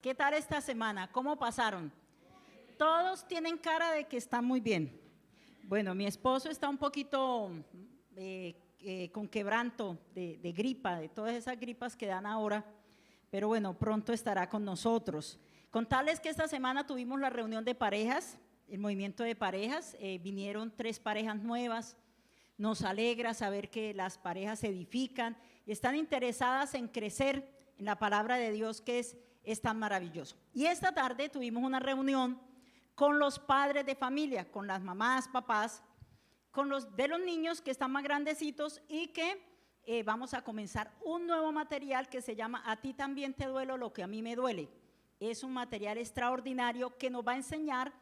¿Qué tal esta semana? ¿Cómo pasaron? Todos tienen cara de que están muy bien. Bueno, mi esposo está un poquito con quebranto de gripa, de todas esas gripas que dan ahora, pero bueno, pronto estará con nosotros. Contarles que esta semana tuvimos la reunión de parejas, el movimiento de parejas, vinieron 3 parejas nuevas. Nos alegra saber que las parejas se edifican y están interesadas en crecer en la palabra de Dios, que es tan maravilloso. Y esta tarde tuvimos una reunión con los padres de familia, con las mamás, papás, con los de los niños que están más grandecitos y que vamos a comenzar un nuevo material que se llama A ti también te duele lo que a mí me duele. Es un material extraordinario que nos va a enseñar,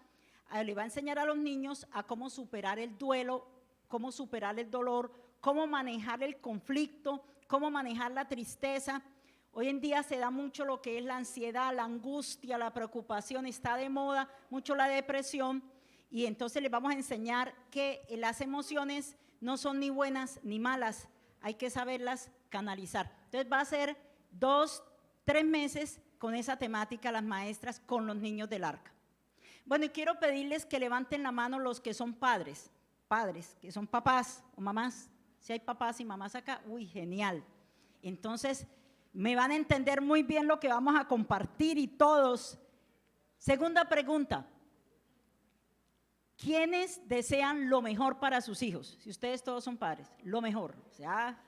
le va a enseñar a los niños a cómo superar el duelo, cómo superar el dolor, cómo manejar el conflicto, cómo manejar la tristeza. Hoy en día se da mucho lo que es la ansiedad, la angustia, la preocupación, está de moda mucho la depresión, y entonces les vamos a enseñar que las emociones no son ni buenas ni malas, hay que saberlas canalizar. Entonces va a ser 2, 3 meses con esa temática las maestras con los niños del arca. Bueno, y quiero pedirles que levanten la mano los que son padres, que son papás o mamás. Si hay papás y mamás acá, uy, genial. Entonces me van a entender muy bien lo que vamos a compartir y todos. Segunda pregunta: ¿quiénes desean lo mejor para sus hijos? Si ustedes todos son padres, lo mejor, o sea,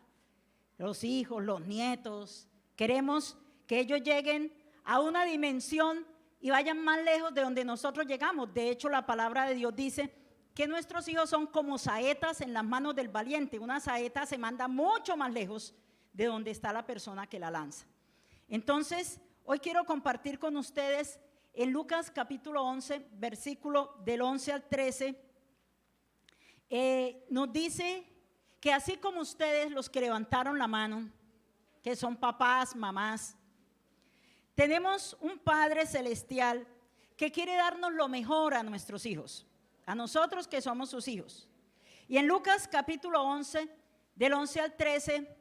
los hijos, los nietos, queremos que ellos lleguen a una dimensión y vayan más lejos de donde nosotros llegamos. De hecho, la palabra de Dios dice que nuestros hijos son como saetas en las manos del valiente. Una saeta se manda mucho más lejos de donde está la persona que la lanza. Entonces, hoy quiero compartir con ustedes en Lucas capítulo 11, versículo del 11 al 13, nos dice que así como ustedes, los que levantaron la mano, que son papás, mamás, tenemos un Padre celestial que quiere darnos lo mejor a nuestros hijos, a nosotros que somos sus hijos. Y en Lucas capítulo 11, del 11 al 13,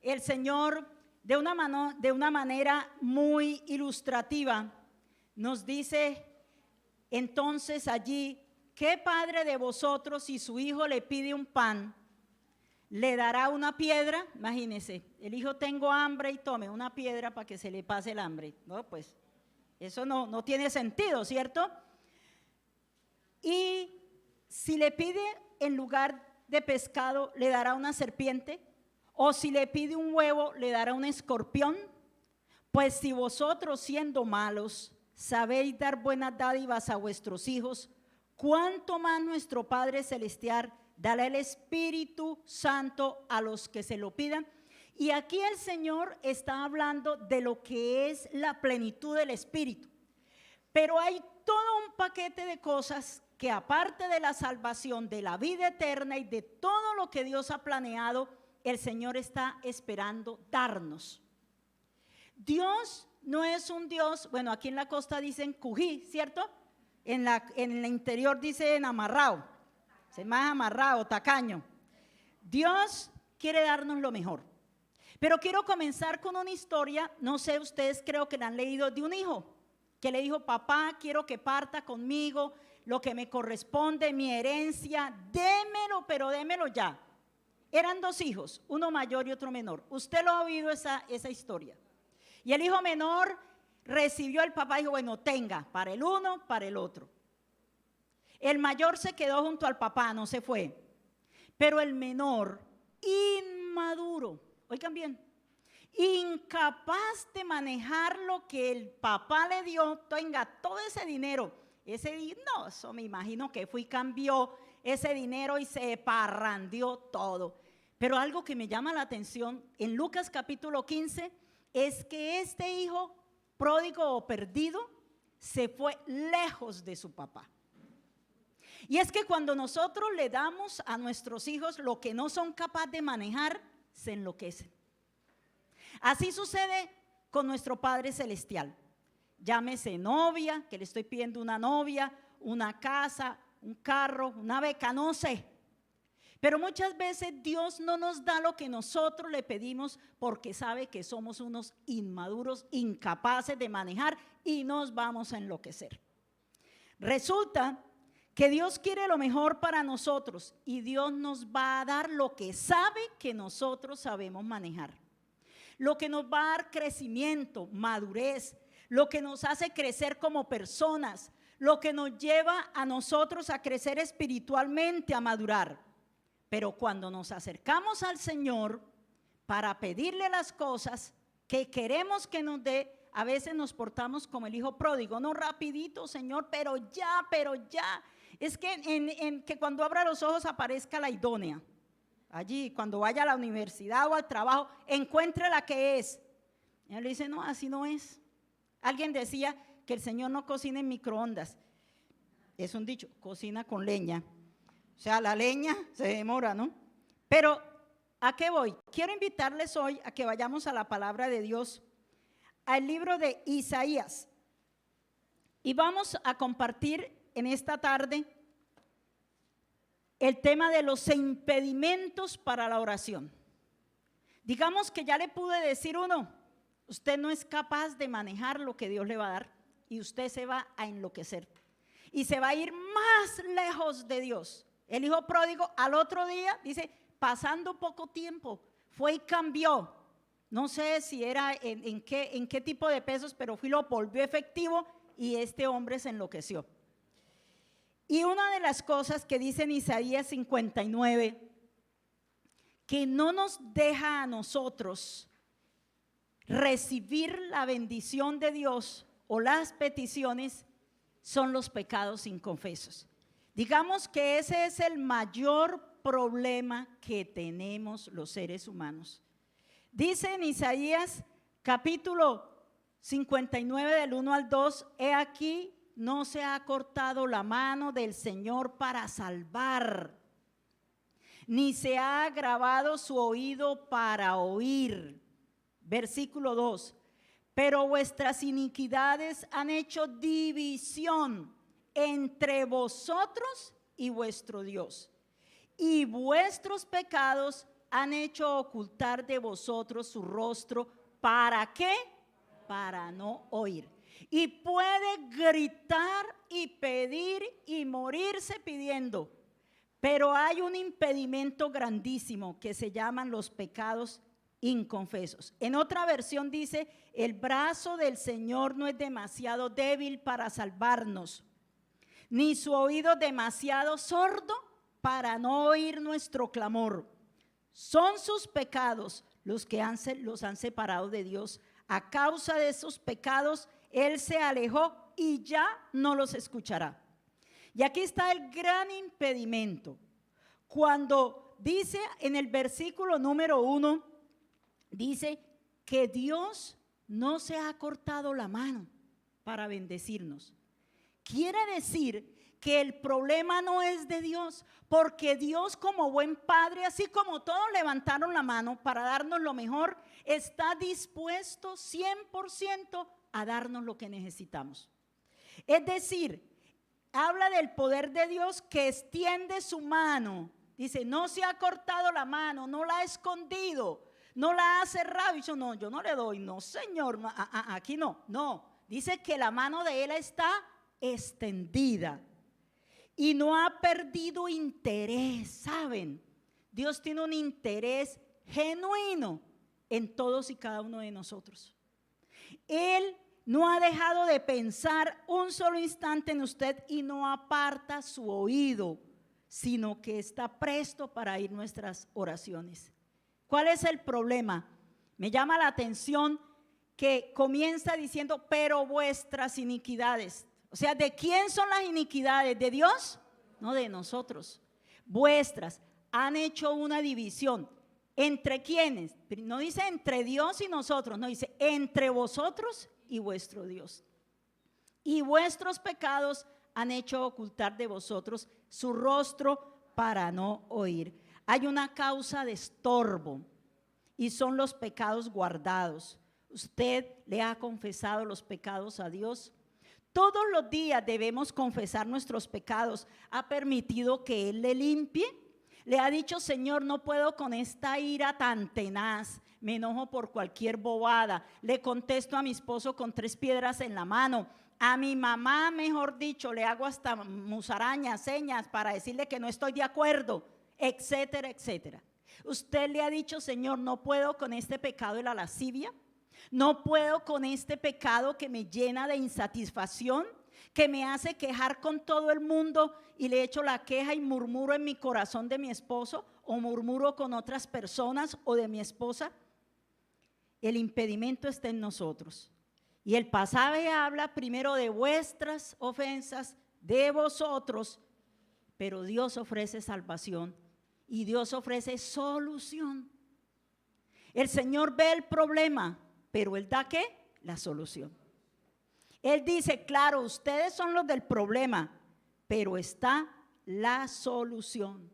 el Señor de una manera muy ilustrativa nos dice entonces allí: ¿qué padre de vosotros, si su hijo le pide un pan, le dará una piedra? Imagínense, el hijo: tengo hambre, y tome una piedra para que se le pase el hambre. No, pues eso no tiene sentido, ¿cierto? Y si le pide en lugar de pescado, le dará una serpiente. O si le pide un huevo, le dará un escorpión. Pues si vosotros, siendo malos, sabéis dar buenas dádivas a vuestros hijos, ¿cuánto más nuestro Padre Celestial dará el Espíritu Santo a los que se lo pidan? Y aquí el Señor está hablando de lo que es la plenitud del Espíritu. Pero hay todo un paquete de cosas que, aparte de la salvación, de la vida eterna y de todo lo que Dios ha planeado, el Señor está esperando darnos. Dios no es un Dios, bueno, aquí en la costa dicen cují, ¿cierto? En el interior dicen amarrado, es más amarrado, tacaño. Dios quiere darnos lo mejor. Pero quiero comenzar con una historia, no sé, ustedes creo que la han leído, de un hijo que le dijo: papá, quiero que parta conmigo lo que me corresponde, mi herencia, démelo, pero démelo ya. Eran 2 hijos, uno mayor y otro menor. Usted lo ha oído esa historia. Y el hijo menor recibió al papá y dijo: bueno, tenga, para el uno, para el otro. El mayor se quedó junto al papá, no se fue. Pero el menor, inmaduro, oigan bien, incapaz de manejar lo que el papá le dio, tenga todo ese dinero. No, eso me imagino que fue y cambió ese dinero y se parrandió todo. Pero algo que me llama la atención en Lucas capítulo 15 es que este hijo pródigo o perdido se fue lejos de su papá. Y es que cuando nosotros le damos a nuestros hijos lo que no son capaces de manejar, se enloquecen. Así sucede con nuestro Padre Celestial. Llámese novia, que le estoy pidiendo una novia, una casa, un carro, una beca, no sé. Pero muchas veces Dios no nos da lo que nosotros le pedimos porque sabe que somos unos inmaduros, incapaces de manejar y nos vamos a enloquecer. Resulta que Dios quiere lo mejor para nosotros y Dios nos va a dar lo que sabe que nosotros sabemos manejar. Lo que nos va a dar crecimiento, madurez, lo que nos hace crecer como personas, lo que nos lleva a nosotros a crecer espiritualmente, a madurar. Pero cuando nos acercamos al Señor para pedirle las cosas que queremos que nos dé, a veces nos portamos como el hijo pródigo, no rapidito, Señor, pero ya. Es que que cuando abra los ojos aparezca la idónea. Allí, cuando vaya a la universidad o al trabajo, encuentre la que es. Y él le dice, no, así no es. Alguien decía que el Señor no cocina en microondas. Es un dicho, cocina con leña. O sea, la leña se demora, ¿no? Pero, ¿a qué voy? Quiero invitarles hoy a que vayamos a la palabra de Dios, al libro de Isaías. Y vamos a compartir en esta tarde el tema de los impedimentos para la oración. Digamos que ya le pude decir uno, usted no es capaz de manejar lo que Dios le va a dar y usted se va a enloquecer y se va a ir más lejos de Dios. El hijo pródigo al otro día, dice, pasando poco tiempo, fue y cambió. No sé si era en qué tipo de pesos, pero lo volvió efectivo y este hombre se enloqueció. Y una de las cosas que dice en Isaías 59, que no nos deja a nosotros recibir la bendición de Dios o las peticiones, son los pecados inconfesos. Digamos que ese es el mayor problema que tenemos los seres humanos. Dice en Isaías capítulo 59 del 1 al 2, he aquí no se ha cortado la mano del Señor para salvar, ni se ha agravado su oído para oír. Versículo 2, pero vuestras iniquidades han hecho división entre vosotros y vuestro Dios, y vuestros pecados han hecho ocultar de vosotros su rostro. ¿Para qué? Para no oír. Y puede gritar y pedir y morirse pidiendo, pero hay un impedimento grandísimo que se llaman los pecados inconfesos. En otra versión dice, el brazo del Señor no es demasiado débil para salvarnos, ni su oído demasiado sordo para no oír nuestro clamor. Son sus pecados los que los han separado de Dios. A causa de esos pecados, Él se alejó y ya no los escuchará. Y aquí está el gran impedimento. Cuando dice en el versículo número 1, dice que Dios no se ha cortado la mano para bendecirnos. Quiere decir que el problema no es de Dios, porque Dios, como buen padre, así como todos levantaron la mano para darnos lo mejor, está dispuesto 100% a darnos lo que necesitamos. Es decir, habla del poder de Dios que extiende su mano. Dice, no se ha cortado la mano, no la ha escondido, no la ha cerrado. Y yo no le doy, no Señor, no, aquí no. Dice que la mano de Él está extendida y no ha perdido interés, ¿saben? Dios tiene un interés genuino en todos y cada uno de nosotros. Él no ha dejado de pensar un solo instante en usted y no aparta su oído, sino que está presto para oír nuestras oraciones. ¿Cuál es el problema? Me llama la atención que comienza diciendo, pero vuestras iniquidades. O sea, ¿de quién son las iniquidades? ¿De Dios? No, de nosotros. Vuestras han hecho una división. ¿Entre quiénes? No dice entre Dios y nosotros, no, dice entre vosotros y vuestro Dios. Y vuestros pecados han hecho ocultar de vosotros su rostro para no oír. Hay una causa de estorbo y son los pecados guardados. ¿Usted le ha confesado los pecados a Dios? Todos los días debemos confesar nuestros pecados. ¿Ha permitido que Él le limpie? le ha dicho, Señor, no puedo con esta ira tan tenaz, me enojo por cualquier bobada, le contesto a mi esposo con 3 piedras en la mano, a mi mamá, mejor dicho, le hago hasta musarañas, señas para decirle que no estoy de acuerdo, etcétera, etcétera. Usted le ha dicho, Señor, no puedo con este pecado de la lascivia, no puedo con este pecado que me llena de insatisfacción, que me hace quejar con todo el mundo y le echo la queja y murmuro en mi corazón de mi esposo o murmuro con otras personas o de mi esposa. El impedimento está en nosotros. Y el pasaje habla primero de vuestras ofensas, de vosotros, pero Dios ofrece salvación y Dios ofrece solución. El Señor ve el problema, pero Él da ¿qué? La solución. Él dice, claro, ustedes son los del problema, pero está la solución.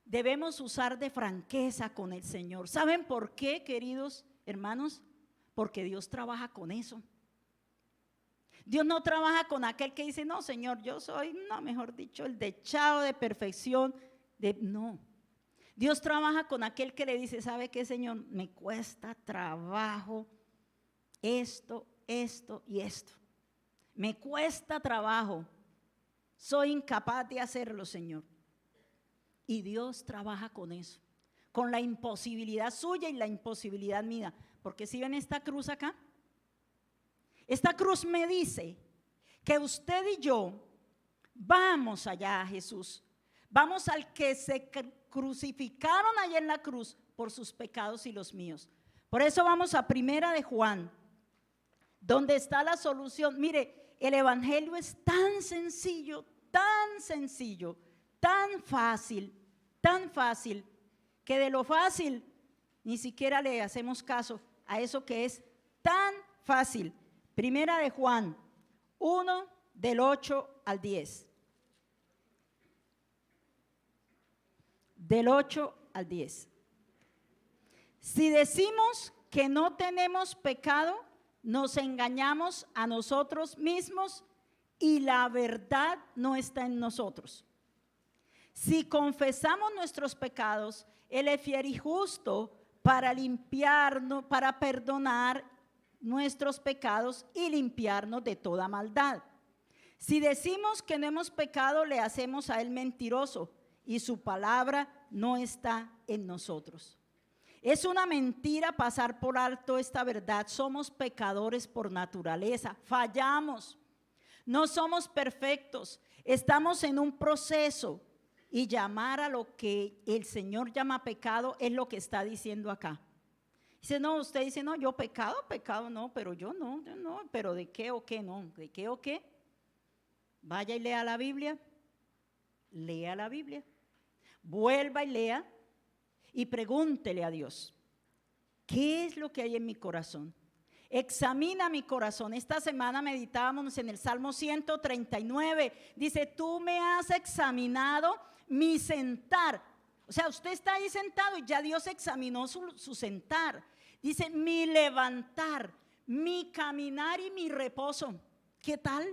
Debemos usar de franqueza con el Señor. ¿Saben por qué, queridos hermanos? Porque Dios trabaja con eso. Dios no trabaja con aquel que dice, no, Señor, yo soy, no, mejor dicho, el dechado de perfección. No. Dios trabaja con aquel que le dice, ¿sabe qué, Señor? Me cuesta trabajo esto y esto. Me cuesta trabajo. Soy incapaz de hacerlo, Señor. Y Dios trabaja con eso, con la imposibilidad suya y la imposibilidad mía. Porque si ven esta cruz acá, esta cruz me dice que usted y yo vamos allá a Jesús. Vamos al que se crucificaron allá en la cruz por sus pecados y los míos. Por eso vamos a 1 de Juan, donde está la solución. Mire, el evangelio es tan sencillo, tan fácil, que de lo fácil ni siquiera le hacemos caso a eso que es tan fácil. 1 de Juan 1, del 8 al 10. Del 8 al 10. Si decimos que no tenemos pecado, nos engañamos a nosotros mismos y la verdad no está en nosotros. Si confesamos nuestros pecados, Él es fiel y justo para limpiarnos, para perdonar nuestros pecados y limpiarnos de toda maldad. Si decimos que no hemos pecado, le hacemos a Él mentiroso y su palabra no está en nosotros. Es una mentira pasar por alto esta verdad. Somos pecadores por naturaleza, fallamos, no somos perfectos, estamos en un proceso y llamar a lo que el Señor llama pecado es lo que está diciendo acá. Dice, no, usted dice, no, yo pecado no, pero yo no, pero ¿de qué o qué no? ¿De qué o qué? Vaya y lea la Biblia, vuelva y lea y pregúntele a Dios, ¿qué es lo que hay en mi corazón? Examina mi corazón. Esta semana meditábamos en el Salmo 139, dice, tú me has examinado mi sentar. O sea, usted está ahí sentado y ya Dios examinó su sentar. Dice, mi levantar, mi caminar y mi reposo. ¿Qué tal?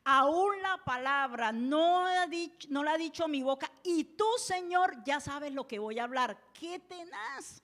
Aún la palabra no la ha dicho mi boca y tú, Señor, ya sabes lo que voy a hablar. ¡Qué tenaz!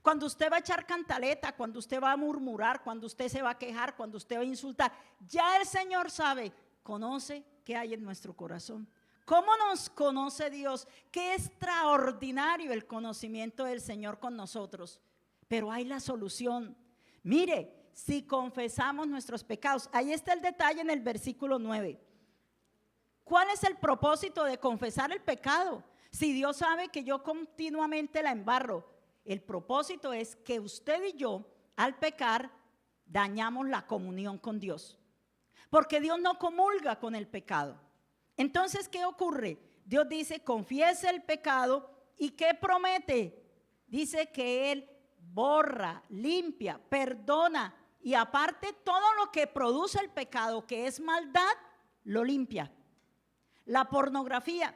Cuando usted va a echar cantaleta, cuando usted va a murmurar, cuando usted se va a quejar, cuando usted va a insultar, ya el Señor sabe, conoce qué hay en nuestro corazón. ¿Cómo nos conoce Dios? Qué extraordinario el conocimiento del Señor con nosotros. Pero hay la solución. Mire, si confesamos nuestros pecados, ahí está el detalle en el versículo 9. ¿Cuál es el propósito de confesar el pecado? Si Dios sabe que yo continuamente la embarro, el propósito es que usted y yo, al pecar, dañamos la comunión con Dios. Porque Dios no comulga con el pecado. Entonces, ¿qué ocurre? Dios dice, confiese el pecado y ¿qué promete? Dice que Él borra, limpia, perdona y aparte todo lo que produce el pecado, que es maldad, lo limpia. La pornografía,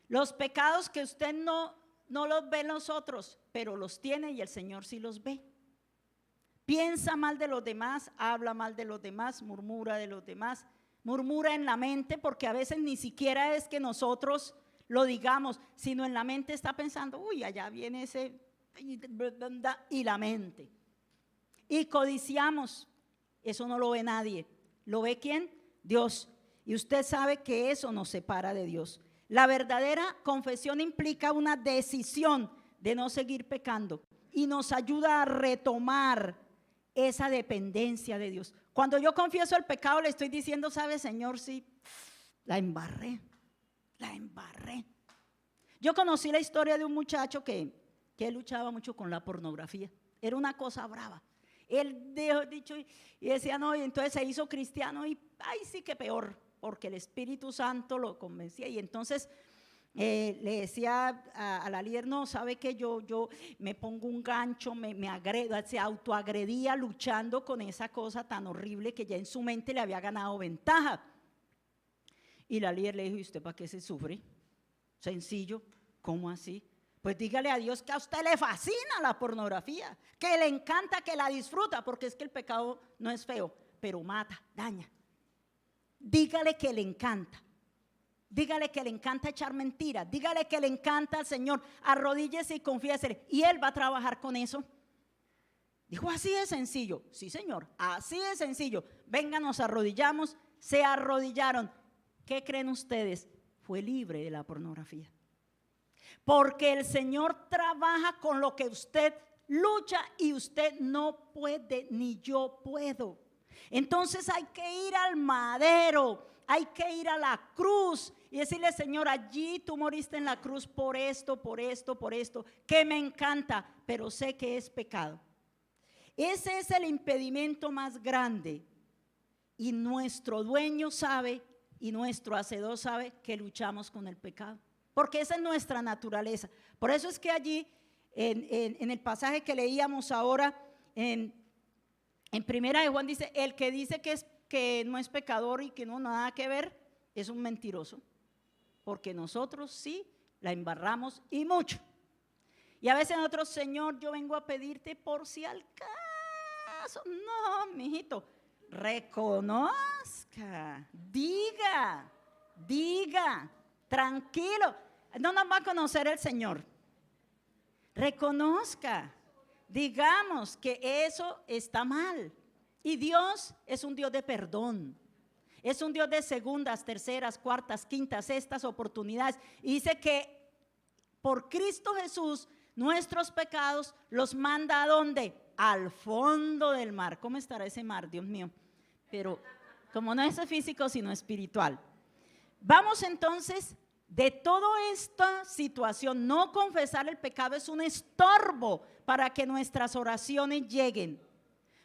los pecados que usted no los ve en los otros, pero los tiene y el Señor sí los ve. Piensa mal de los demás, habla mal de los demás, murmura de los demás, murmura en la mente, porque a veces ni siquiera es que nosotros lo digamos, sino en la mente está pensando, uy, allá viene ese, y la mente. Y codiciamos, eso no lo ve nadie. ¿Lo ve quién? Dios. Y usted sabe que eso nos separa de Dios. La verdadera confesión implica una decisión de no seguir pecando y nos ayuda a retomar esa dependencia de Dios. Cuando yo confieso el pecado, le estoy diciendo, ¿sabe, Señor? Sí, la embarré. Yo conocí la historia de un muchacho que luchaba mucho con la pornografía. Era una cosa brava. Él dicho y decía, no, y entonces se hizo cristiano y ay, sí que peor, porque el Espíritu Santo lo convencía. Y entonces le decía a la líder, no, sabe que yo me pongo un gancho, me agredo, se autoagredía luchando con esa cosa tan horrible que ya en su mente le había ganado ventaja. Y la líder le dijo, ¿y usted para qué se sufre? Sencillo, ¿cómo así? Pues dígale a Dios que a usted le fascina la pornografía, que le encanta, que la disfruta, porque es que el pecado no es feo, pero mata, daña. Dígale que le encanta. Dígale que le encanta echar mentiras. Dígale que le encanta al Señor. Arrodíllese y confiésele. Y Él va a trabajar con eso. Dijo, así de sencillo. Sí, Señor, así de sencillo. Venga, nos arrodillamos. Se arrodillaron. ¿Qué creen ustedes? Fue libre de la pornografía. Porque el Señor trabaja con lo que usted lucha y usted no puede, ni yo puedo. Entonces hay que ir al madero, hay que ir a la cruz y decirle, Señor, allí tú moriste en la cruz por esto, que me encanta, pero sé que es pecado. Ese es el impedimento más grande y nuestro dueño sabe y nuestro hacedor sabe que luchamos con el pecado, porque esa es nuestra naturaleza. Por eso es que allí en el pasaje que leíamos ahora en Primera de Juan dice, el que dice que no es pecador y que no nada que ver, es un mentiroso, porque nosotros sí la embarramos y mucho. Y a veces nosotros, Señor, yo vengo a pedirte por si al caso. No, mijito, reconozca, diga, tranquilo, no nos va a conocer el Señor. Reconozca, digamos que eso está mal. Y Dios es un Dios de perdón. Es un Dios de segundas, terceras, cuartas, quintas, sextas oportunidades. Y dice que por Cristo Jesús nuestros pecados los manda ¿a dónde? Al fondo del mar. ¿Cómo estará ese mar, Dios mío? Pero como no es físico sino espiritual. Vamos entonces, de toda esta situación, no confesar el pecado es un estorbo para que nuestras oraciones lleguen.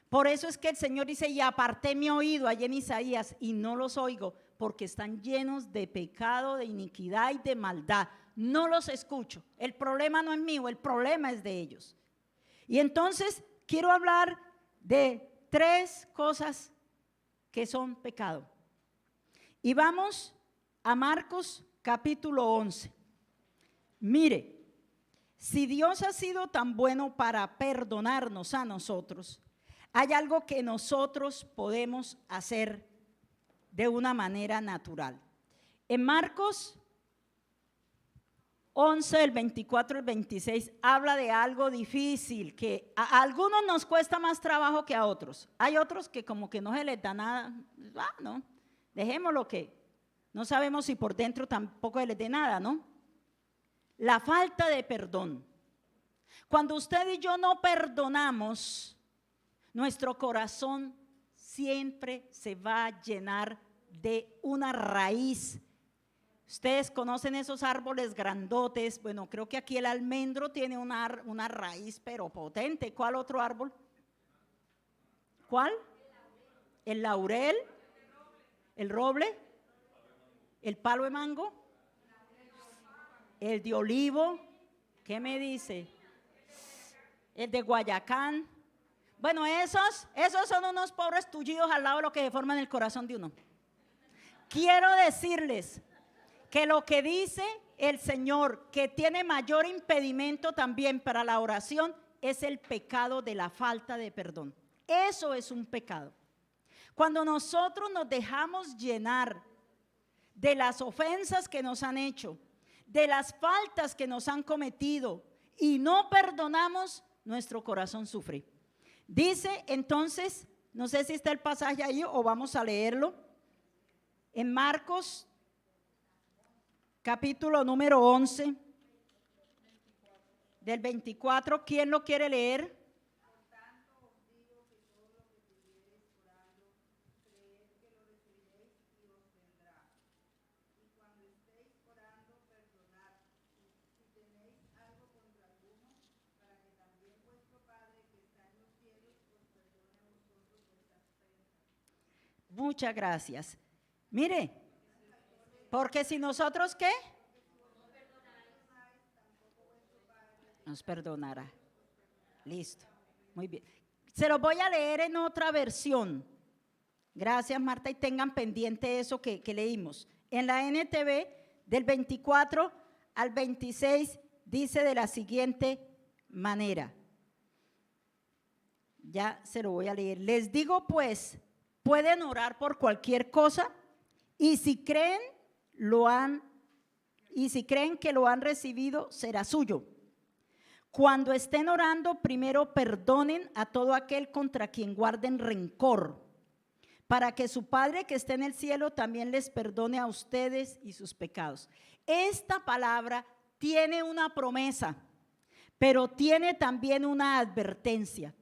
Por eso es que el Señor dice, y aparté mi oído allí en Isaías y no los oigo, porque están llenos de pecado, de iniquidad y de maldad. No los escucho. El problema no es mío, el problema es de ellos. Y entonces quiero hablar de 3 cosas que son pecado. Y vamos a Marcos capítulo 11. Mire, si Dios ha sido tan bueno para perdonarnos a nosotros, hay algo que nosotros podemos hacer de una manera natural. En Marcos 11, el 24 al 26, habla de algo difícil que a algunos nos cuesta más trabajo que a otros. Hay otros que como que no se les da nada. No, dejémoslo que no sabemos si por dentro tampoco se les dé nada, ¿no? La falta de perdón. Cuando usted y yo no perdonamos, nuestro corazón siempre se va a llenar de una raíz. Ustedes conocen esos árboles grandotes. Bueno, creo que aquí el almendro tiene una raíz pero potente. ¿Cuál otro árbol? ¿Cuál? El laurel, el roble, el palo de mango, el de olivo. ¿Qué me dice? El de Guayacán. Bueno, esos son unos pobres tullidos al lado de lo que forman el corazón de uno. Quiero decirles que lo que dice el Señor, que tiene mayor impedimento también para la oración, es el pecado de la falta de perdón. Eso es un pecado. Cuando nosotros nos dejamos llenar de las ofensas que nos han hecho, de las faltas que nos han cometido y no perdonamos, nuestro corazón sufre. Dice entonces, no sé si está el pasaje ahí o vamos a leerlo, en Marcos capítulo número 11, del 24, ¿quién lo quiere leer? Muchas gracias. Mire, porque si nosotros ¿qué? Nos perdonará. Listo, muy bien. Se lo voy a leer en otra versión. Gracias, Marta, y tengan pendiente eso que leímos. En la NTV, del 24 al 26, dice de la siguiente manera. Ya se lo voy a leer. Les digo pues, pueden orar por cualquier cosa y si creen que lo han recibido, será suyo. Cuando estén orando, primero perdonen a todo aquel contra quien guarden rencor, para que su Padre que está en el cielo también les perdone a ustedes y sus pecados. Esta palabra tiene una promesa, pero tiene también una advertencia.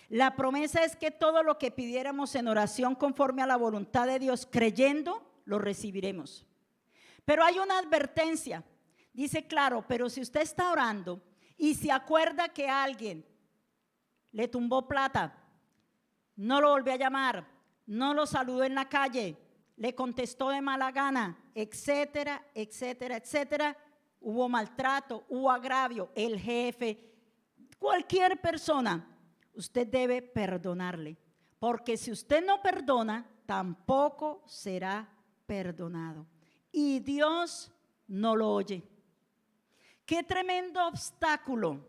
La promesa es que todo lo que pidiéramos en oración conforme a la voluntad de Dios, creyendo, lo recibiremos. Pero hay una advertencia. Dice, claro, pero si usted está orando y se acuerda que alguien le tumbó plata, no lo volvió a llamar, no lo saludó en la calle, le contestó de mala gana, etcétera, etcétera, etcétera, hubo maltrato, hubo agravio, el jefe, cualquier persona, usted debe perdonarle, porque si usted no perdona, tampoco será perdonado. Y Dios no lo oye. Qué tremendo obstáculo,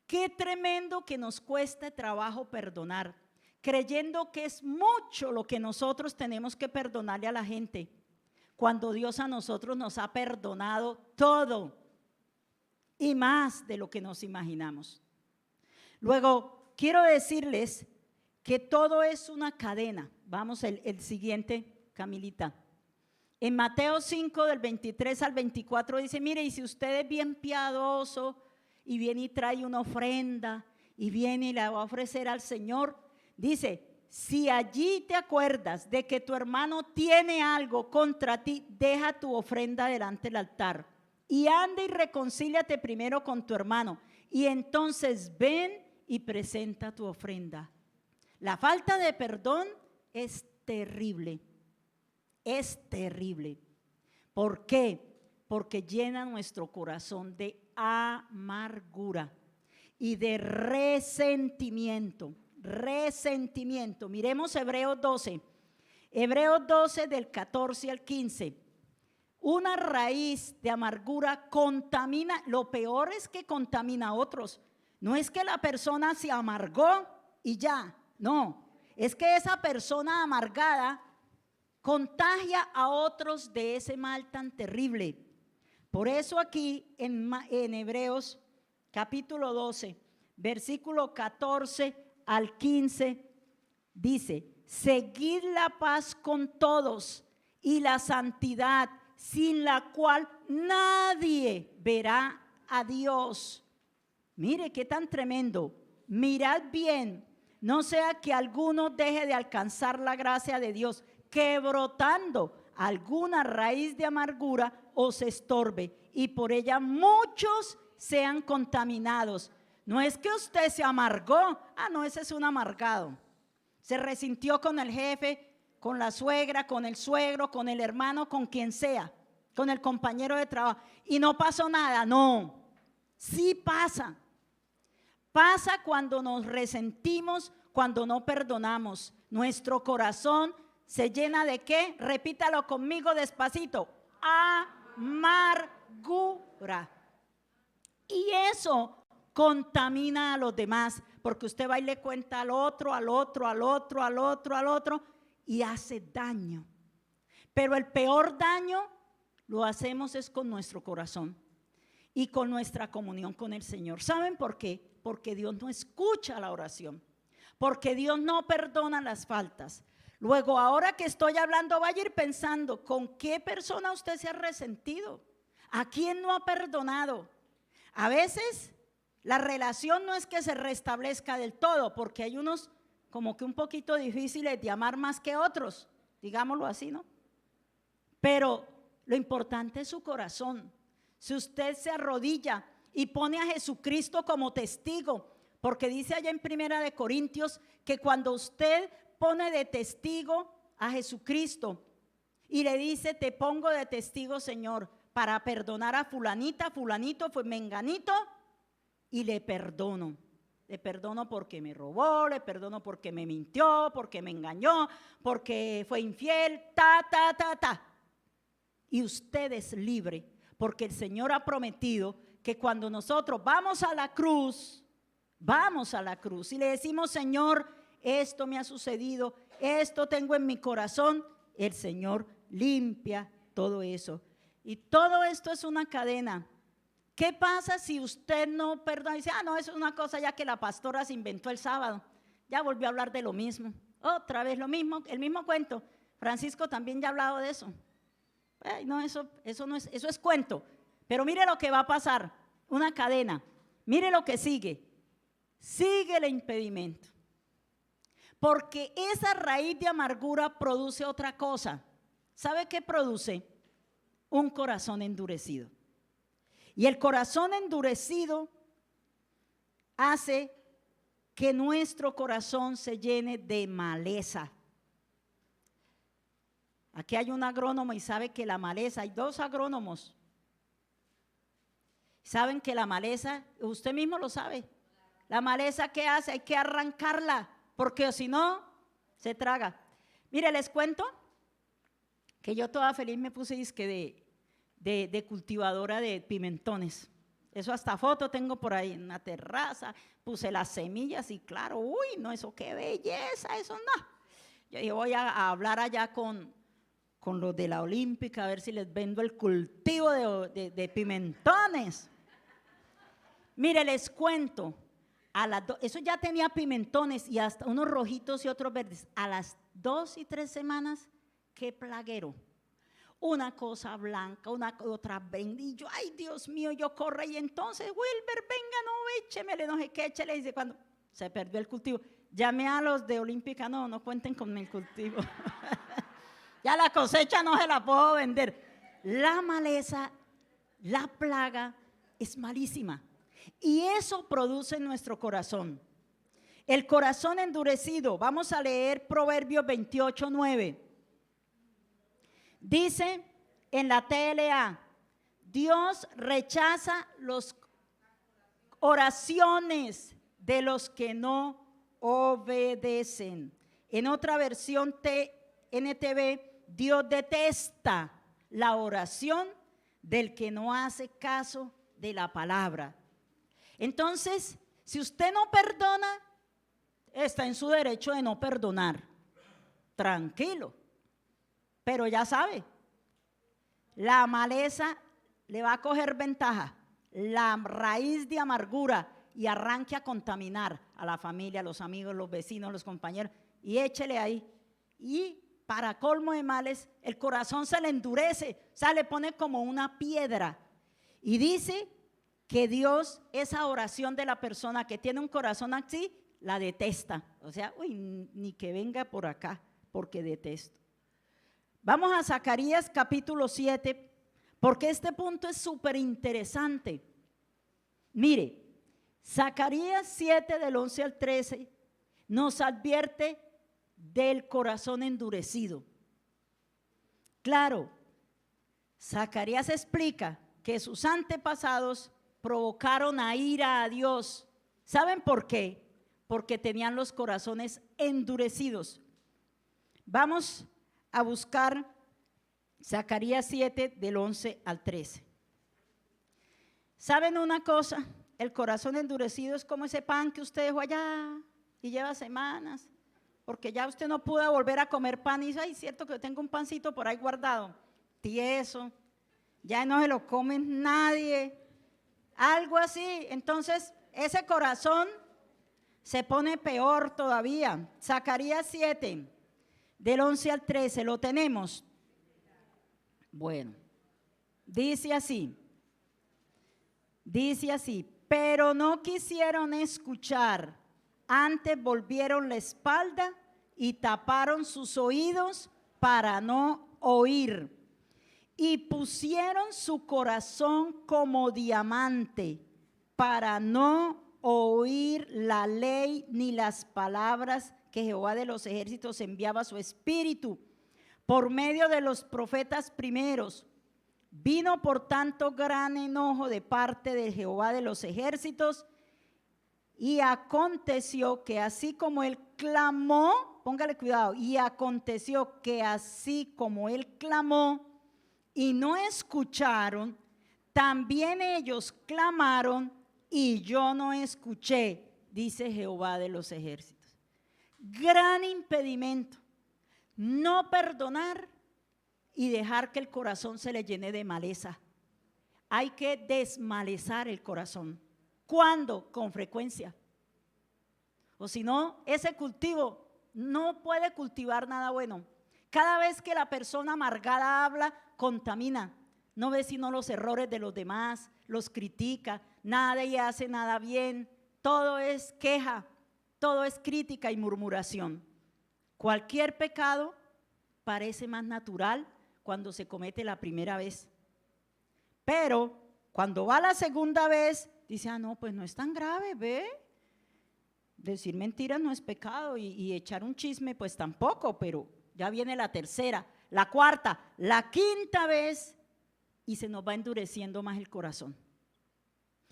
qué tremendo que nos cueste trabajo perdonar, creyendo que es mucho lo que nosotros tenemos que perdonarle a la gente, cuando Dios a nosotros nos ha perdonado todo y más de lo que nos imaginamos. Luego, quiero decirles que todo es una cadena. Vamos, el siguiente, Camilita. En Mateo 5, del 23 al 24 dice, mire, y si usted es bien piadoso y viene y trae una ofrenda y viene y la va a ofrecer al Señor, dice, si allí te acuerdas de que tu hermano tiene algo contra ti, deja tu ofrenda delante del altar y anda y reconcíliate primero con tu hermano y entonces ven y presenta tu ofrenda. La falta de perdón es terrible. Es terrible. ¿Por qué? Porque llena nuestro corazón de amargura y de resentimiento. Resentimiento. Miremos Hebreos 12. Hebreos 12 del 14 al 15. Una raíz de amargura contamina. Lo peor es que contamina a otros. No es que la persona se amargó y ya. No. Es que esa persona amargada contagia a otros de ese mal tan terrible. Por eso aquí en Hebreos capítulo 12, versículo 14 al 15, dice, seguid la paz con todos y la santidad, sin la cual nadie verá a Dios. Mire qué tan tremendo. Mirad bien, no sea que alguno deje de alcanzar la gracia de Dios, que brotando alguna raíz de amargura os estorbe y por ella muchos sean contaminados. No es que usted se amargó, no, ese es un amargado. Se resintió con el jefe, con la suegra, con el suegro, con el hermano, con quien sea, con el compañero de trabajo y no pasó nada. No, sí pasa. Pasa cuando nos resentimos, cuando no perdonamos. Nuestro corazón se llena de ¿qué? Repítalo conmigo despacito. Amargura. Y eso contamina a los demás, porque usted va y le cuenta al otro, al otro, al otro, al otro, al otro, y hace daño. Pero el peor daño lo hacemos es con nuestro corazón y con nuestra comunión con el Señor. ¿Saben por qué? Porque Dios no escucha la oración, porque Dios no perdona las faltas. Luego, ahora que estoy hablando, vaya a ir pensando, ¿con qué persona usted se ha resentido? ¿A quién no ha perdonado? A veces la relación no es que se restablezca del todo, porque hay unos como que un poquito difíciles de amar más que otros, digámoslo así, ¿no? Pero lo importante es su corazón. Si usted se arrodilla y pone a Jesucristo como testigo, porque dice allá en Primera de Corintios que cuando usted pone de testigo a Jesucristo y le dice, te pongo de testigo, Señor, para perdonar a fulanita, fulanito, fue menganito, y le perdono. Le perdono porque me robó, le perdono porque me mintió, porque me engañó, porque fue infiel, y usted es libre, porque el Señor ha prometido que cuando nosotros vamos a la cruz y le decimos, Señor, esto me ha sucedido, esto tengo en mi corazón, el Señor limpia todo eso. Y todo esto es una cadena. ¿Qué pasa si usted no perdona? Dice, no, eso es una cosa ya que la pastora se inventó el sábado, ya volvió a hablar de lo mismo, otra vez lo mismo, el mismo cuento. Francisco también ya ha hablado de eso. No, eso no es, eso es cuento. Pero mire lo que va a pasar, una cadena. Mire lo que sigue. Sigue el impedimento. Porque esa raíz de amargura produce otra cosa. ¿Sabe qué produce? Un corazón endurecido. Y el corazón endurecido hace que nuestro corazón se llene de maleza. Aquí hay un agrónomo y sabe que la maleza, hay dos agrónomos, saben que la maleza, usted mismo lo sabe, la maleza ¿qué hace? Hay que arrancarla, porque si no, se traga. Mire, les cuento que yo toda feliz me puse disque de cultivadora de pimentones. Eso hasta foto tengo por ahí en una terraza, puse las semillas y claro, uy, no, eso qué belleza, eso no. Yo dije, voy a hablar allá con los de la Olímpica, a ver si les vendo el cultivo de pimentones. Mire, les cuento, eso ya tenía pimentones y hasta unos rojitos y otros verdes. A las 2 y 3 semanas, qué plaguero. Una cosa blanca, otra verde, y yo, ay Dios mío, yo corro y entonces, Wilber, venga, no, échemele, no sé qué, échele, dice cuando se perdió el cultivo. Llamé a los de Olímpica, no cuenten con el cultivo. Ya la cosecha no se la puedo vender. La maleza, la plaga es malísima y eso produce en nuestro corazón. El corazón endurecido, vamos a leer Proverbios 28:9. Dice en la TLA, Dios rechaza las oraciones de los que no obedecen. En otra versión NTV, Dios detesta la oración del que no hace caso de la palabra. Entonces, si usted no perdona, está en su derecho de no perdonar. Tranquilo. Pero ya sabe, la maleza le va a coger ventaja, la raíz de amargura y arranque a contaminar a la familia, a los amigos, los vecinos, los compañeros y échele ahí. Y para colmo de males, el corazón se le endurece, o sea, le pone como una piedra. Y dice que Dios, esa oración de la persona que tiene un corazón así, la detesta. O sea, uy, ni que venga por acá, porque detesto. Vamos a Zacarías capítulo 7, porque este punto es súper interesante. Mire, Zacarías 7 del 11 al 13 nos advierte del corazón endurecido. Claro, Zacarías explica que sus antepasados provocaron a ira a Dios. ¿Saben por qué? Porque tenían los corazones endurecidos. Vamos a buscar Zacarías 7 del 11 al 13. ¿Saben una cosa? El corazón endurecido es como ese pan que usted dejó allá y lleva semanas, porque ya usted no pudo volver a comer pan y dice, ay, cierto que tengo un pancito por ahí guardado, tieso, ya no se lo come nadie, algo así. Entonces ese corazón se pone peor todavía. Zacarías 7, del 11 al 13, ¿lo tenemos? Bueno, dice así, pero no quisieron escuchar, antes volvieron la espalda y taparon sus oídos para no oír. Y pusieron su corazón como diamante para no oír la ley ni las palabras que Jehová de los ejércitos enviaba a su espíritu por medio de los profetas primeros. Vino por tanto gran enojo de parte de Jehová de los ejércitos, y aconteció que así como él clamó, póngale cuidado, y aconteció que así como él clamó y no escucharon, también ellos clamaron y yo no escuché, dice Jehová de los ejércitos. Gran impedimento, no perdonar y dejar que el corazón se le llene de maleza. Hay que desmalezar el corazón. ¿Cuándo? Con frecuencia. O si no, ese cultivo no puede cultivar nada bueno. Cada vez que la persona amargada habla, contamina. No ve sino los errores de los demás, los critica, nadie hace nada bien, todo es queja, todo es crítica y murmuración. Cualquier pecado parece más natural cuando se comete la primera vez, pero cuando va la segunda vez, dice, ah, no, pues no es tan grave, ¿ve? Decir mentiras no es pecado y echar un chisme pues tampoco, pero ya viene la tercera, la cuarta, la quinta vez y se nos va endureciendo más el corazón.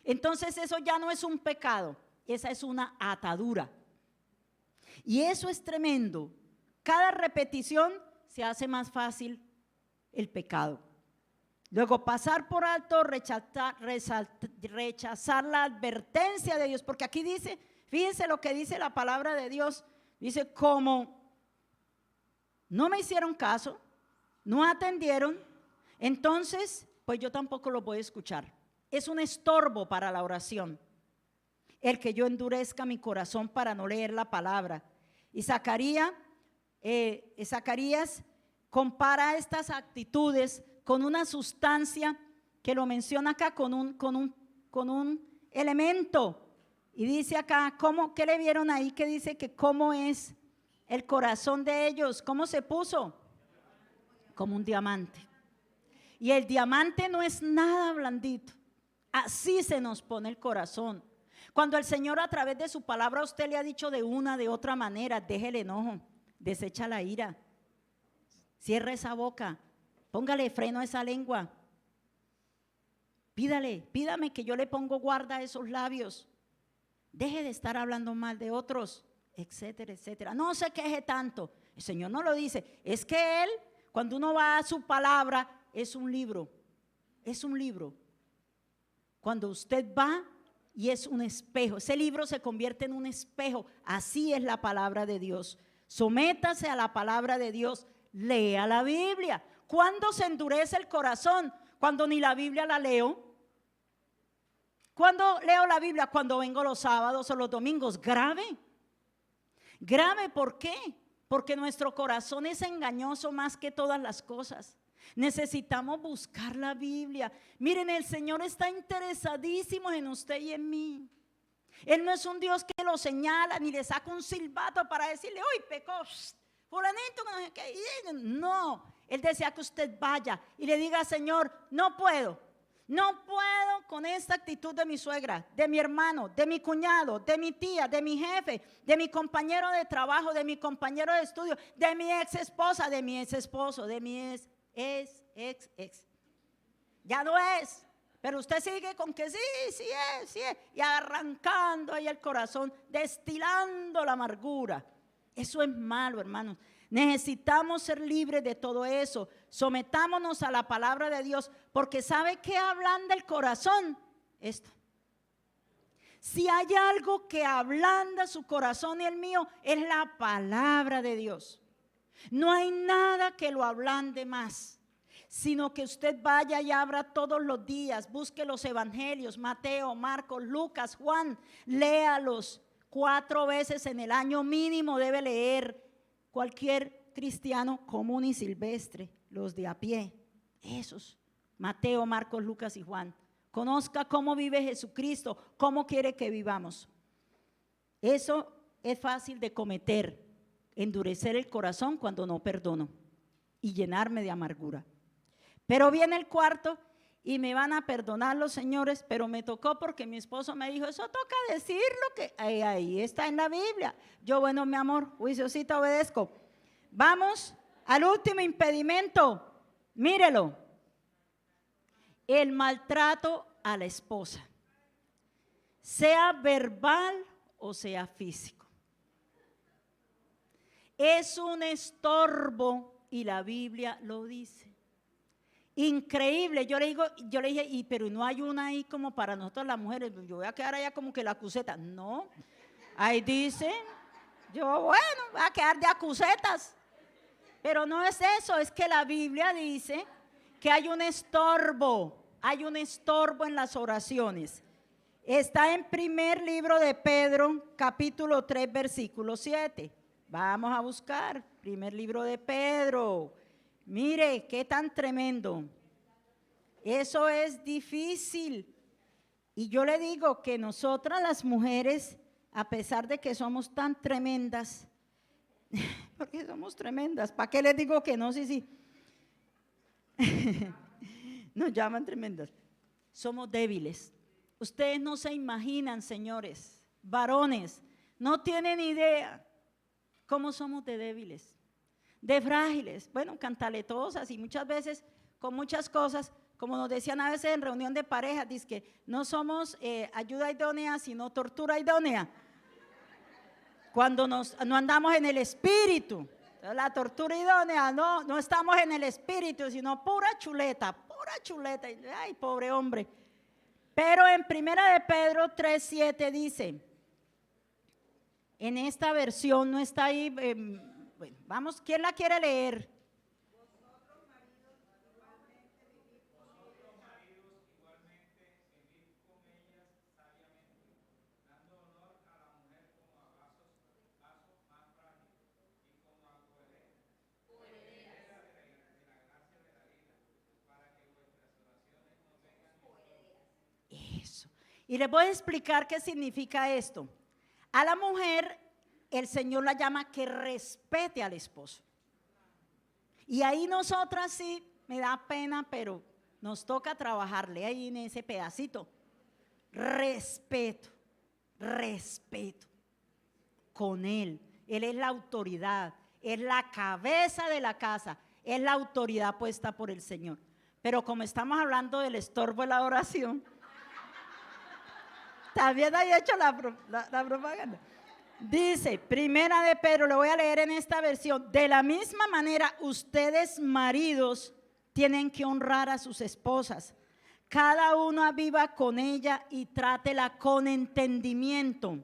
Entonces eso ya no es un pecado, esa es una atadura. Y eso es tremendo. Cada repetición se hace más fácil el pecado. Luego pasar por alto, rechazar la advertencia de Dios, porque aquí dice, fíjense lo que dice la palabra de Dios, dice como no me hicieron caso, no atendieron, entonces pues yo tampoco lo voy a escuchar. Es un estorbo para la oración el que yo endurezca mi corazón para no leer la palabra. Y Zacarías compara estas actitudes con una sustancia que lo menciona acá con un elemento. Y dice acá, ¿qué le vieron ahí? Que dice que cómo es el corazón de ellos, ¿cómo se puso? Como un diamante. Y el diamante no es nada blandito. Así se nos pone el corazón. Cuando el Señor a través de su palabra a usted le ha dicho de una, de otra manera, deje el enojo, desecha la ira, cierre esa boca, póngale freno a esa lengua. Pídame que yo le pongo guarda a esos labios. Deje de estar hablando mal de otros, etcétera, etcétera. No se queje tanto. El Señor no lo dice. Es que Él, cuando uno va a su palabra, es un libro. Es un libro. Cuando usted va y es un espejo, ese libro se convierte en un espejo. Así es la palabra de Dios. Sométase a la palabra de Dios. Lea la Biblia. ¿Cuándo se endurece el corazón? Cuando ni la Biblia la leo. ¿Cuándo leo la Biblia? Cuando vengo los sábados o los domingos. Grave. Grave, ¿por qué? Porque nuestro corazón es engañoso más que todas las cosas. Necesitamos buscar la Biblia. Miren, el Señor está interesadísimo en usted y en mí. Él no es un Dios que lo señala ni le saca un silbato para decirle, uy, pecó, fulanito, no. Él desea que usted vaya y le diga, Señor, no puedo con esta actitud de mi suegra, de mi hermano, de mi cuñado, de mi tía, de mi jefe, de mi compañero de trabajo, de mi compañero de estudio, de mi ex esposa, de mi ex esposo, de mi ex. Ya no es, pero usted sigue con que sí es, y arrancando ahí el corazón, destilando la amargura. Eso es malo, hermanos. Necesitamos ser libres de todo eso. Sometámonos a la palabra de Dios, porque ¿sabe qué ablanda el corazón? Esto. Si hay algo que ablanda su corazón y el mío, es la palabra de Dios. No hay nada que lo ablande más. sino que usted vaya y abra todos los días, busque los evangelios, Mateo, Marcos, Lucas, Juan, léalos 4 veces en el año mínimo, debe leer cualquier cristiano común y silvestre, los de a pie, esos, Mateo, Marcos, Lucas y Juan. Conozca cómo vive Jesucristo, cómo quiere que vivamos. Eso es fácil de cometer, endurecer el corazón cuando no perdono y llenarme de amargura. Pero viene el cuarto y me van a perdonar los señores, pero me tocó porque mi esposo me dijo, eso toca decirlo, que ahí está en la Biblia. Yo, bueno, mi amor, juiciosita, obedezco. Vamos al último impedimento, mírelo, el maltrato a la esposa, sea verbal o sea físico. Es un estorbo y la Biblia lo dice. Increíble, yo le dije, pero no hay una ahí como para nosotros las mujeres, yo voy a quedar allá como que la acuseta. No, ahí dice, yo bueno, voy a quedar de acusetas. Pero no es eso, es que la Biblia dice que hay un estorbo en las oraciones. Está en primer libro de Pedro, capítulo 3, versículo 7. Vamos a buscar, primer libro de Pedro. Mire, qué tan tremendo. Eso es difícil. Y yo le digo que nosotras las mujeres, a pesar de que somos tan tremendas, porque somos tremendas, ¿para qué les digo que no? Sí. Nos llaman tremendas. Somos débiles. Ustedes no se imaginan, señores, varones, no tienen idea cómo somos de débiles, de frágiles, bueno, cantaletosas y muchas veces con muchas cosas, como nos decían a veces en reunión de parejas, dice que no somos ayuda idónea, sino tortura idónea. Cuando no andamos en el espíritu, la tortura idónea, no estamos en el espíritu, sino pura chuleta, ay, pobre hombre. Pero en primera de Pedro 3:7 dice, en esta versión no está ahí, bueno, vamos, ¿quién la quiere leer? Eso. Y les voy a explicar qué significa esto. A la mujer, el Señor la llama que respete al esposo. Y ahí nosotras sí, me da pena, pero nos toca trabajarle ahí en ese pedacito. Respeto con él. Él es la autoridad, es la cabeza de la casa, es la autoridad puesta por el Señor. Pero como estamos hablando del estorbo de la oración, también hay hecho la propaganda. Dice, primera de Pedro, lo voy a leer en esta versión. De la misma manera, ustedes maridos tienen que honrar a sus esposas. Cada uno viva con ella y trátela con entendimiento.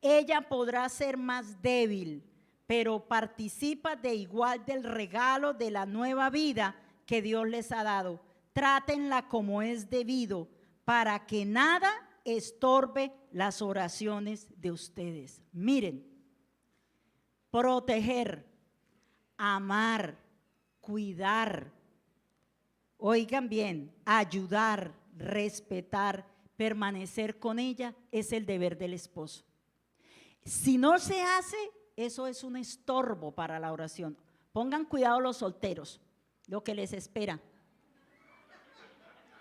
Ella podrá ser más débil, pero participa de igual del regalo de la nueva vida que Dios les ha dado. Trátenla como es debido, para que nada estorbe las oraciones de ustedes. Miren, proteger, amar, cuidar, oigan bien, ayudar, respetar, permanecer con ella es el deber del esposo. Si no se hace, eso es un estorbo para la oración. Pongan cuidado los solteros, lo que les espera.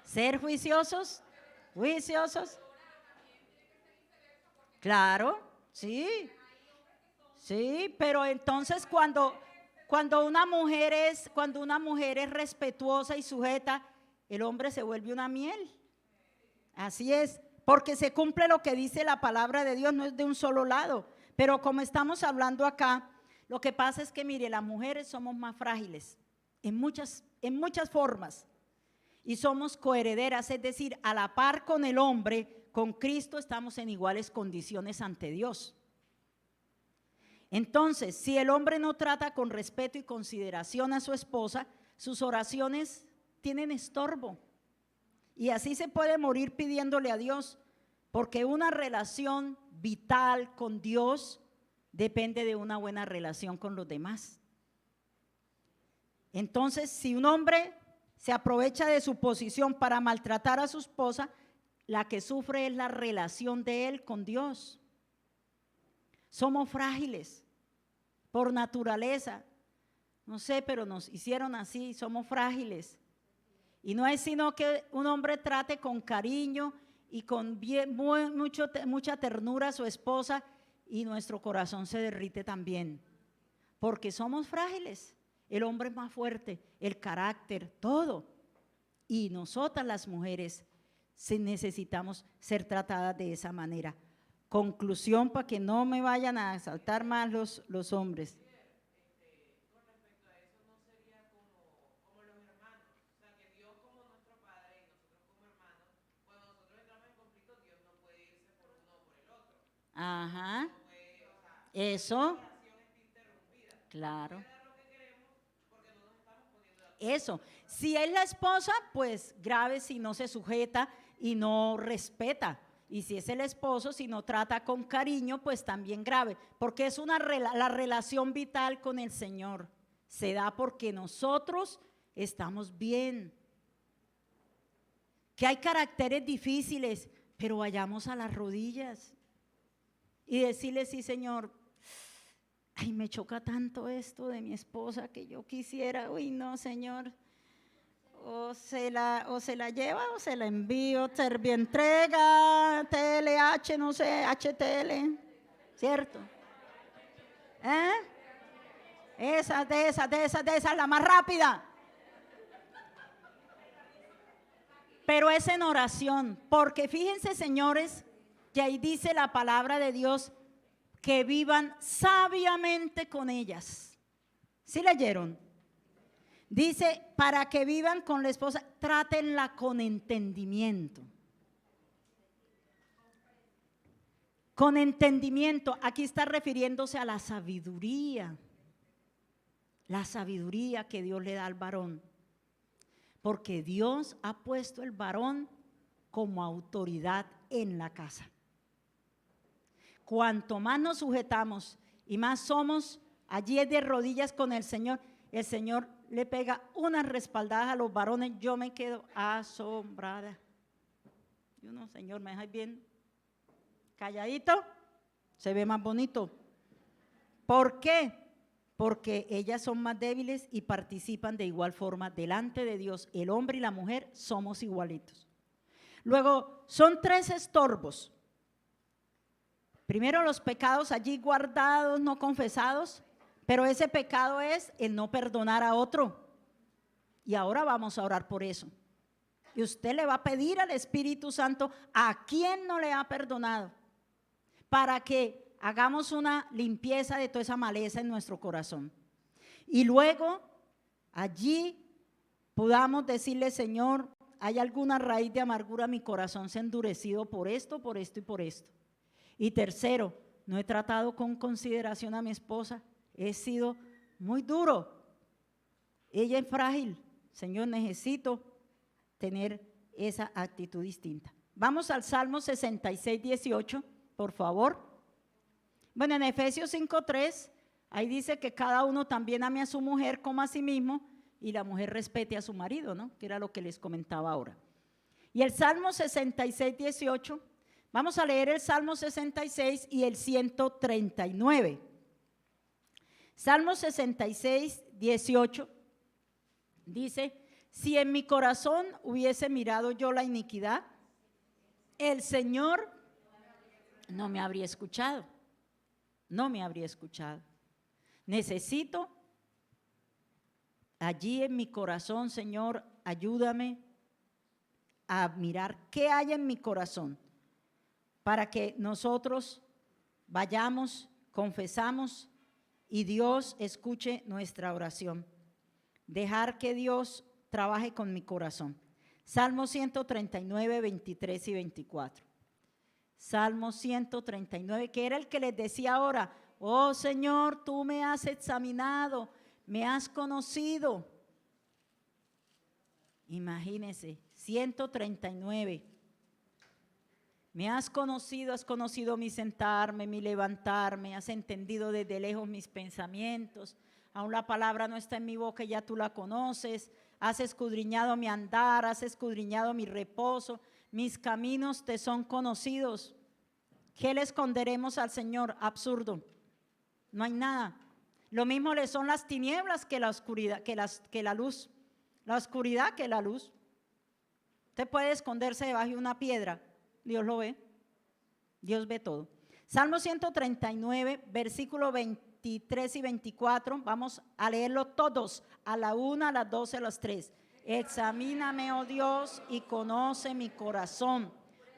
Ser juiciosos. Claro, sí, pero entonces cuando una mujer es respetuosa y sujeta, el hombre se vuelve una miel. Así es, porque se cumple lo que dice la palabra de Dios, no es de un solo lado. Pero como estamos hablando acá, lo que pasa es que, mire, las mujeres somos más frágiles en muchas formas. Y somos coherederas, es decir, a la par con el hombre, con Cristo estamos en iguales condiciones ante Dios. Entonces, si el hombre no trata con respeto y consideración a su esposa, sus oraciones tienen estorbo. Y así se puede morir pidiéndole a Dios, porque una relación vital con Dios depende de una buena relación con los demás. Entonces, si un hombre se aprovecha de su posición para maltratar a su esposa, la que sufre es la relación de él con Dios. Somos frágiles por naturaleza. No sé, pero nos hicieron así, somos frágiles. Y no es sino que un hombre trate con cariño y con mucha ternura a su esposa y nuestro corazón se derrite también. Porque somos frágiles. El hombre es más fuerte, el carácter, todo. Y nosotras las mujeres necesitamos ser tratadas de esa manera. Conclusión para que no me vayan a saltar más los hombres. Con respecto a eso, ¿no sería como los hermanos? O sea, que Dios como nuestro Padre y nosotros como hermanos, cuando nosotros entramos en conflicto, Dios no puede irse por uno o por el otro. Ajá, No puede, o sea, eso, la oración está interrumpida. claro. Puede dar lo que queremos porque no nos estamos poniendo de acuerdo. Eso, si es la esposa, pues grave si no se sujeta y no respeta. Y si es el esposo, si no trata con cariño, pues también grave, porque es la relación vital con el Señor. Se da porque nosotros estamos bien. Que hay caracteres difíciles, pero vayamos a las rodillas y decirle, sí, Señor, ay, me choca tanto esto de mi esposa que yo quisiera, uy, no, Señor, o se la lleva o se la envío, Servientrega, TLH, no sé, HTL, ¿cierto? ¿Eh? Esa, la más rápida. Pero es en oración, porque fíjense, señores, que ahí dice la palabra de Dios, que vivan sabiamente con ellas. ¿Sí leyeron? Dice, para que vivan con la esposa, trátenla con entendimiento. Con entendimiento, aquí está refiriéndose a la sabiduría que Dios le da al varón. Porque Dios ha puesto el varón como autoridad en la casa. Cuanto más nos sujetamos y más somos allí de rodillas con el Señor le pega unas respaldadas a los varones, yo me quedo asombrada. Y uno, Señor, ¿me dejas bien calladito? Se ve más bonito. ¿Por qué? Porque ellas son más débiles y participan de igual forma delante de Dios. El hombre y la mujer somos igualitos. Luego, son 3 estorbos. Primero, los pecados allí guardados, no confesados, pero ese pecado es el no perdonar a otro. Y ahora vamos a orar por eso. Y usted le va a pedir al Espíritu Santo a quien no le ha perdonado, para que hagamos una limpieza de toda esa maleza en nuestro corazón. Y luego, allí podamos decirle, Señor, ¿hay alguna raíz de amargura? Mi corazón se ha endurecido por esto y por esto. Y tercero, no he tratado con consideración a mi esposa, he sido muy duro. Ella es frágil. Señor, necesito tener esa actitud distinta. Vamos al Salmo 66, 18, por favor. Bueno, en Efesios 5:3, ahí dice que cada uno también ame a su mujer como a sí mismo y la mujer respete a su marido, ¿no? Que era lo que les comentaba ahora. Y el Salmo 66, 18, vamos a leer el Salmo 66 y el 139. Salmo 66, 18, dice, si en mi corazón hubiese mirado yo la iniquidad, el Señor no me habría escuchado. No me habría escuchado. Necesito allí en mi corazón, Señor, ayúdame a mirar qué hay en mi corazón para que nosotros vayamos, confesamos y Dios escuche nuestra oración. Dejar que Dios trabaje con mi corazón. Salmo 139, 23 y 24. Salmo 139, que era el que les decía ahora, oh Señor, tú me has examinado, me has conocido. Imagínese, 139. Me has conocido mi sentarme, mi levantarme, has entendido desde lejos mis pensamientos. Aún la palabra no está en mi boca, ya tú la conoces. Has escudriñado mi andar, has escudriñado mi reposo. Mis caminos te son conocidos. ¿Qué le esconderemos al Señor? Absurdo. No hay nada. Lo mismo le son las tinieblas que la oscuridad, que la luz. La oscuridad que la luz. Usted puede esconderse debajo de una piedra. Dios lo ve. Dios ve todo. Salmo 139, versículo 23 y 24. Vamos a leerlo todos. A la 1, a las 12, a las 3. Examíname, oh Dios, y conoce mi corazón.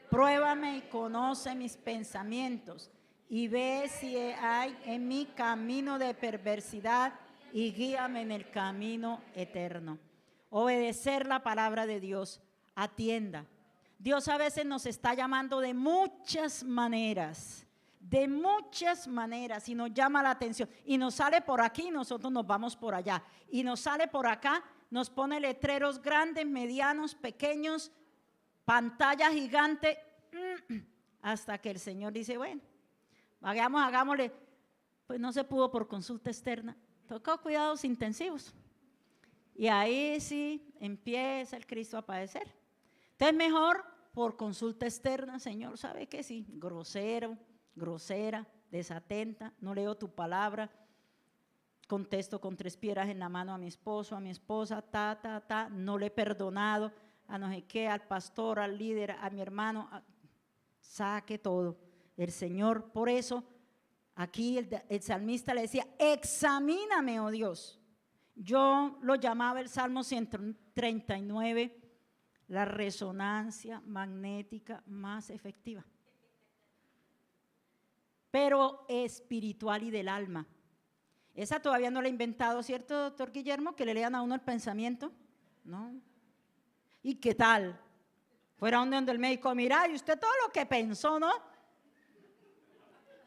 Pruébame y conoce mis pensamientos. Y ve si hay en mí camino de perversidad y guíame en el camino eterno. Obedecer la palabra de Dios. Atienda. Dios a veces nos está llamando de muchas maneras y nos llama la atención y nos sale por aquí y nosotros nos vamos por allá y nos sale por acá, nos pone letreros grandes, medianos, pequeños, pantalla gigante, hasta que el Señor dice, bueno, hagámosle, pues no se pudo por consulta externa, tocó cuidados intensivos y ahí sí empieza el Cristo a padecer. Entonces mejor por consulta externa, Señor, ¿sabe qué? Sí, grosero, grosera, desatenta, no leo tu palabra, contesto con 3 piedras en la mano a mi esposo, a mi esposa, no le he perdonado, a no sé qué, al pastor, al líder, a mi hermano, saque todo. El Señor, por eso, aquí el salmista le decía, examíname, oh Dios. Yo lo llamaba el Salmo 139, la resonancia magnética más efectiva, pero espiritual y del alma. Esa todavía no la he inventado, ¿cierto, doctor Guillermo? Que le lean a uno el pensamiento, ¿no? ¿Y qué tal? Fuera donde el médico, mira, y usted todo lo que pensó, ¿no?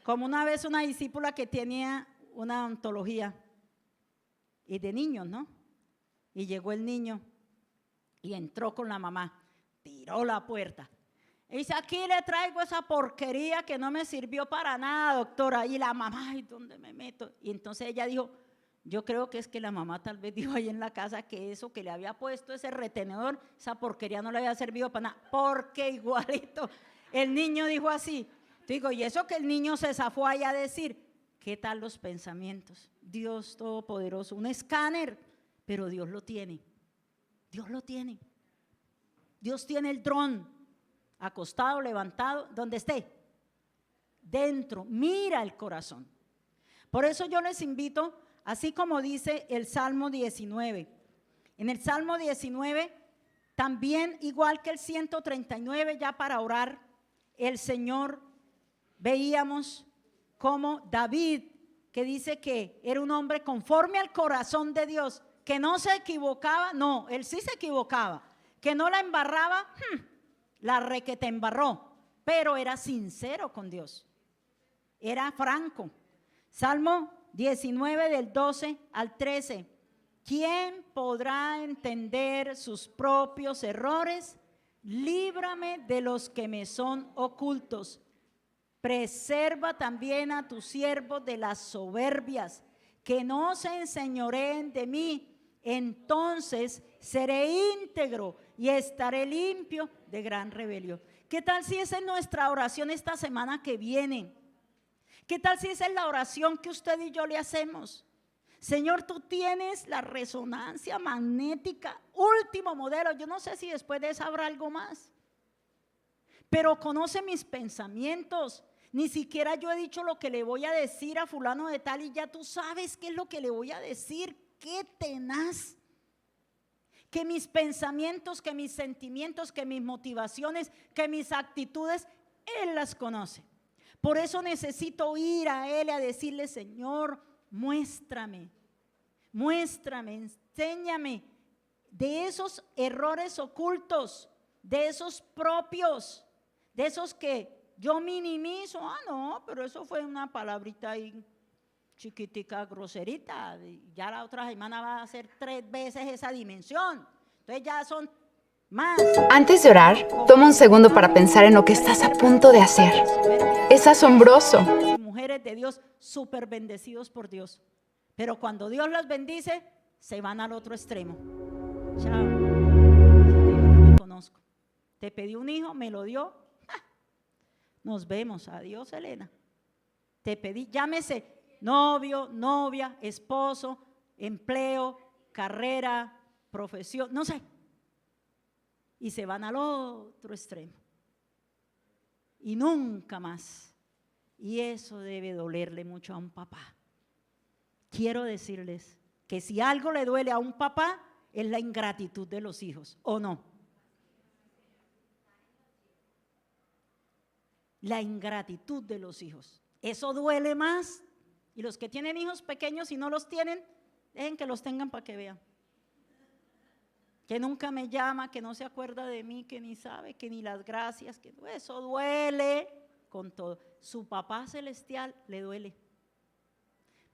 Como una vez una discípula que tenía una ontología y de niños, ¿no? Y llegó el niño y entró con la mamá, tiró la puerta. Y dice, aquí le traigo esa porquería que no me sirvió para nada, doctora. Y la mamá, ¿y dónde me meto? Y entonces ella dijo, yo creo que es que la mamá tal vez dijo ahí en la casa que eso que le había puesto ese retenedor, esa porquería no le había servido para nada, porque igualito el niño dijo así. Digo, y eso que el niño se zafó ahí a decir, ¿qué tal los pensamientos? Dios Todopoderoso, un escáner, pero Dios lo tiene. Dios lo tiene. Dios tiene el dron, acostado, levantado, donde esté, dentro, mira el corazón. Por eso yo les invito, así como dice el Salmo 19. En el Salmo 19, también igual que el 139, ya para orar, el Señor, veíamos como David, que dice que era un hombre conforme al corazón de Dios, que no se equivocaba, no, él sí se equivocaba, que no la embarraba, la requete embarró, pero era sincero con Dios, era franco. Salmo 19 del 12 al 13, ¿quién podrá entender sus propios errores? Líbrame de los que me son ocultos. Preserva también a tus siervos de las soberbias, que no se enseñoreen de mí. Entonces seré íntegro y estaré limpio de gran rebelión. ¿Qué tal si esa es nuestra oración esta semana que viene? ¿Qué tal si esa es la oración que usted y yo le hacemos? Señor, tú tienes la resonancia magnética, último modelo. Yo no sé si después de eso habrá algo más, pero conoce mis pensamientos. Ni siquiera yo he dicho lo que le voy a decir a fulano de tal y ya tú sabes qué es lo que le voy a decir. Qué tenaz. Que mis pensamientos, que mis sentimientos, que mis motivaciones, que mis actitudes, Él las conoce. Por eso necesito ir a Él a decirle, Señor, muéstrame, enséñame de esos errores ocultos, de esos propios, de esos que yo minimizo. No, pero eso fue una palabrita ahí chiquitica, groserita, ya la otra semana va a ser 3 veces esa dimensión. Entonces ya son más. Antes de orar, toma un segundo para pensar en lo que estás a punto de hacer. Es asombroso. Y mujeres de Dios súper bendecidos por Dios. Pero cuando Dios los bendice, se van al otro extremo. Chao. No me conozco. Te pedí un hijo, me lo dio. Nos vemos. Adiós, Elena. Te pedí, llámese novio, novia, esposo, empleo, carrera, profesión, no sé. Y se van al otro extremo. Y nunca más. Y eso debe dolerle mucho a un papá. Quiero decirles que si algo le duele a un papá, es la ingratitud de los hijos, ¿o no? La ingratitud de los hijos. Eso duele más. Y los que tienen hijos pequeños y no los tienen, dejen que los tengan para que vean. Que nunca me llama, que no se acuerda de mí, que ni sabe, que ni las gracias, que eso duele con todo. Su papá celestial le duele.